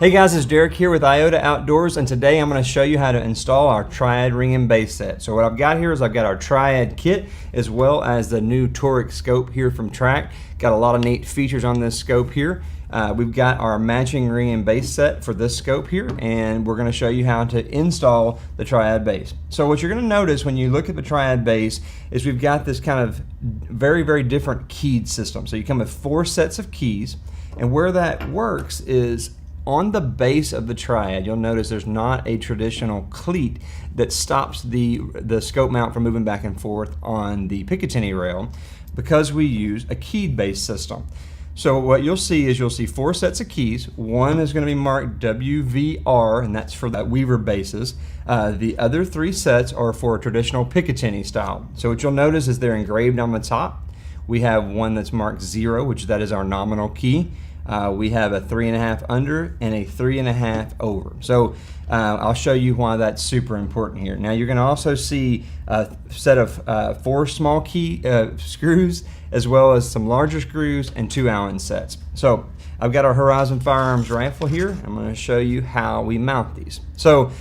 Hey guys, it's Derek here with Iota Outdoors, and today I'm going to show you how to install our Triad ring and base set. So what I've got here is I've got our Triad kit as well as the new toric scope here from Triad. Got a lot of neat features on this scope here. We've got our matching ring and base set for this scope here, and we're going to show you how to install the Triad base. So what you're going to notice when you look at the Triad base is we've got this kind of very different keyed system. So you come with 4 sets of keys, and where that works is on the base of the Triad, you'll notice there's not a traditional cleat that stops the scope mount from moving back and forth on the Picatinny rail because we use a keyed base system. So what you'll see is you'll see 4 sets of keys. One is going to be marked WVR, and that's for that Weaver bases. The other 3 sets are for a traditional Picatinny style. So what you'll notice is they're engraved on the top. We have one that's marked 0, which that is our nominal key. We have a 3.5 under and a 3.5 over. So I'll show you why that's super important here. Now you're going to also see a set of 4 small key screws as well as some larger screws and 2 Allen sets. So I've got our Horizon Firearms rifle here. I'm going to show you how we mount these. So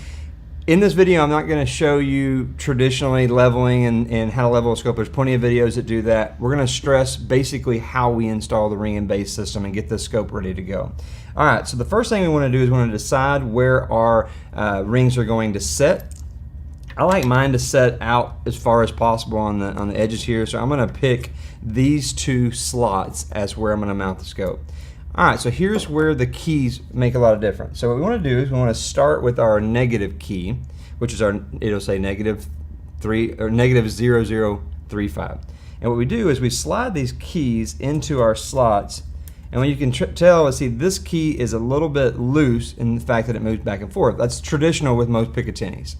in this video, I'm not going to show you traditionally leveling and how to level a scope. There's plenty of videos that do that. We're going to stress basically how we install the ring and base system and get this scope ready to go. All right, so the first thing we want to do is we want to decide where our rings are going to set. I like mine to set out as far as possible on the edges here, so I'm going to pick these 2 slots as where I'm going to mount the scope. All right, so here's where the keys make a lot of difference. So what we want to do is we want to start with our negative key, which is it'll say -3 or -0035. And what we do is we slide these keys into our slots, and when you can tell, see this key is a little bit loose in the fact that it moves back and forth. That's traditional with most Picatinnies.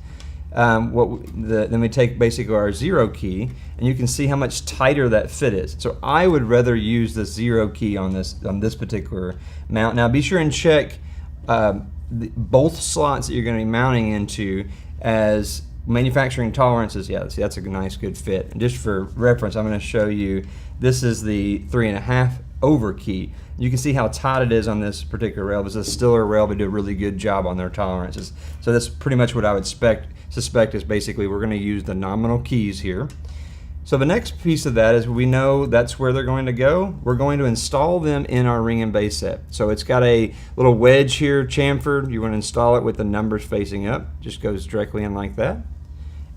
Then we take basically our 0 key, and you can see how much tighter that fit is. So I would rather use the 0 key on this particular mount. Now be sure and check both slots that you're going to be mounting into as manufacturing tolerances. Yeah, see, that's a nice good fit. And just for reference, I'm going to show you, this is the 3.5 over key. You can see how tight it is on this particular rail. This is a Stiller rail. They do a really good job on their tolerances. So that's pretty much what I would suspect is basically we're going to use the nominal keys here. So the next piece of that is we know that's where they're going to go. We're going to install them in our ring and base set. So it's got a little wedge here chamfered. You want to install it with the numbers facing up. Just goes directly in like that.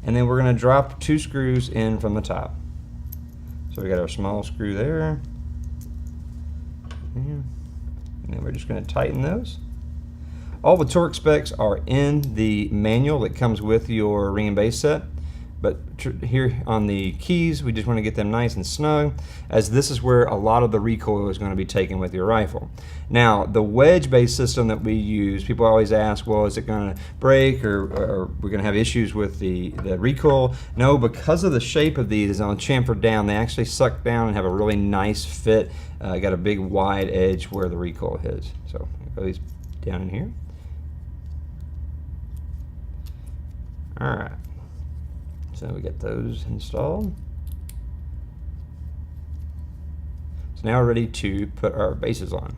And then we're going to drop 2 screws in from the top. So we got our small screw there. And then we're just going to tighten those. All the torque specs are in the manual that comes with your ring and base set, but here on the keys we just want to get them nice and snug, as this is where a lot of the recoil is going to be taken with your rifle. Now the wedge based system that we use, people always ask, well, is it going to break or we're going to have issues with the recoil? No, because of the shape of these on chamfered down, they actually suck down and have a really nice fit. Got a big wide edge where the recoil is. So put these down in here. All right, so we got those installed. So now we're ready to put our bases on.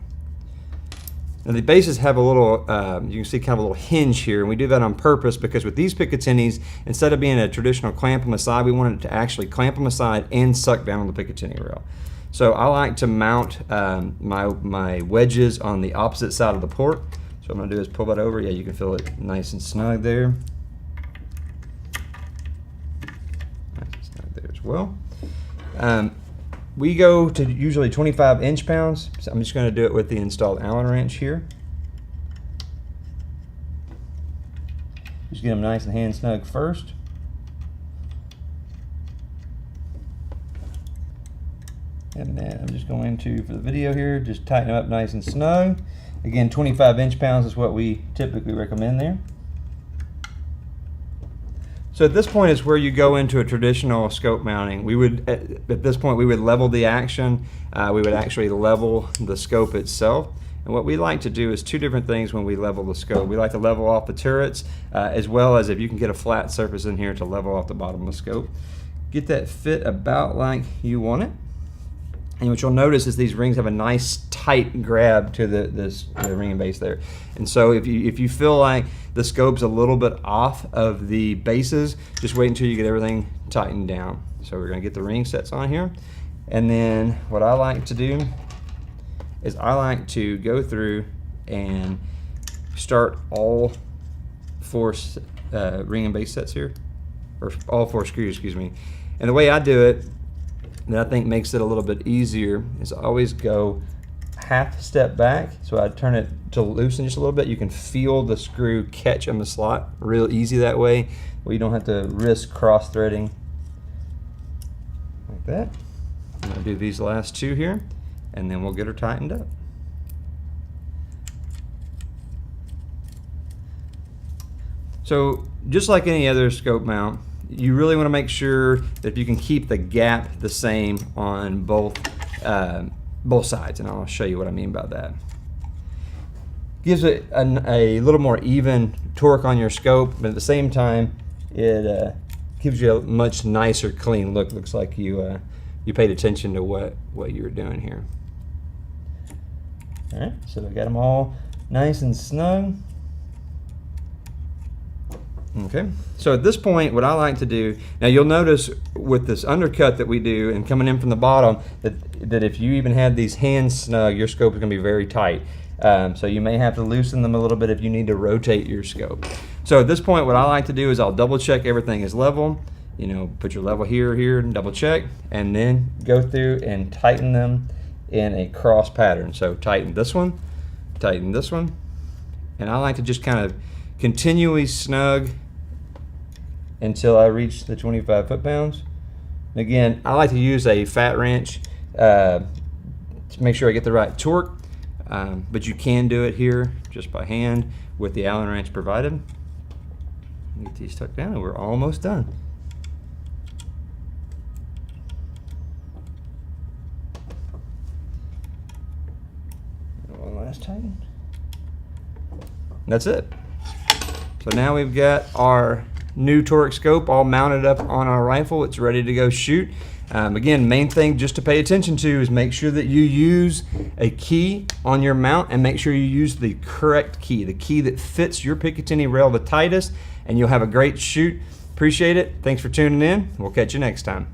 Now the bases have a little, you can see kind of a little hinge here, and we do that on purpose because with these Picatinnies, instead of being a traditional clamp on the side, we want it to actually clamp on the side and suck down on the Picatinny rail. So I like to mount my wedges on the opposite side of the port. So what I'm going to do is pull that over. Yeah, you can feel it nice and snug there. There as well. We go to usually 25 inch-pounds, so I'm just going to do it with the installed Allen wrench here. Just get them nice and hand snug first. And then I'm just going to, for the video here, just tighten them up nice and snug. Again, 25 inch-pounds is what we typically recommend there. So at this point is where you go into a traditional scope mounting. We would, at this point, we would level the action. We would actually level the scope itself. And what we like to do is 2 different things when we level the scope. We like to level off the turrets, as well as if you can get a flat surface in here to level off the bottom of the scope. Get that fit about like you want it. And what you'll notice is these rings have a nice tight grab to the ring and base there. And so if you feel like the scope's a little bit off of the bases, just wait until you get everything tightened down. So we're gonna get the ring sets on here. And then what I like to do is I like to go through and start all 4 ring and base sets here, or all 4 screws, excuse me. And the way I do it, that I think makes it a little bit easier, is I always go half step back. So I turn it to loosen just a little bit. You can feel the screw catch in the slot real easy that way, where you don't have to risk cross threading like that. I'm gonna do these last 2 here, and then we'll get her tightened up. So just like any other scope mount, you really want to make sure that you can keep the gap the same on both sides, and I'll show you what I mean by that. Gives it a little more even torque on your scope, but at the same time, it gives you a much nicer, clean look. Looks like you paid attention to what you were doing here. All right, so we got them all nice and snug. Okay, so at this point, what I like to do, now you'll notice with this undercut that we do and coming in from the bottom, that if you even had these hands snug, your scope is gonna be very tight. So you may have to loosen them a little bit if you need to rotate your scope. So at this point, what I like to do is I'll double check everything is level. You know, put your level here, and double check, and then go through and tighten them in a cross pattern. So tighten this one, and I like to just kind of continually snug until I reach the 25 foot-pounds. Again, I like to use a fat wrench to make sure I get the right torque, but you can do it here just by hand with the Allen wrench provided. Get these tucked down and we're almost done. One last tighten. That's it. So now we've got our new toric scope all mounted up on our rifle. It's ready to go shoot. Again, main thing just to pay attention to is make sure that you use a key on your mount, and make sure you use the correct key, the key that fits your Picatinny rail the tightest, and you'll have a great shoot. Appreciate it. Thanks for tuning in. We'll catch you next time.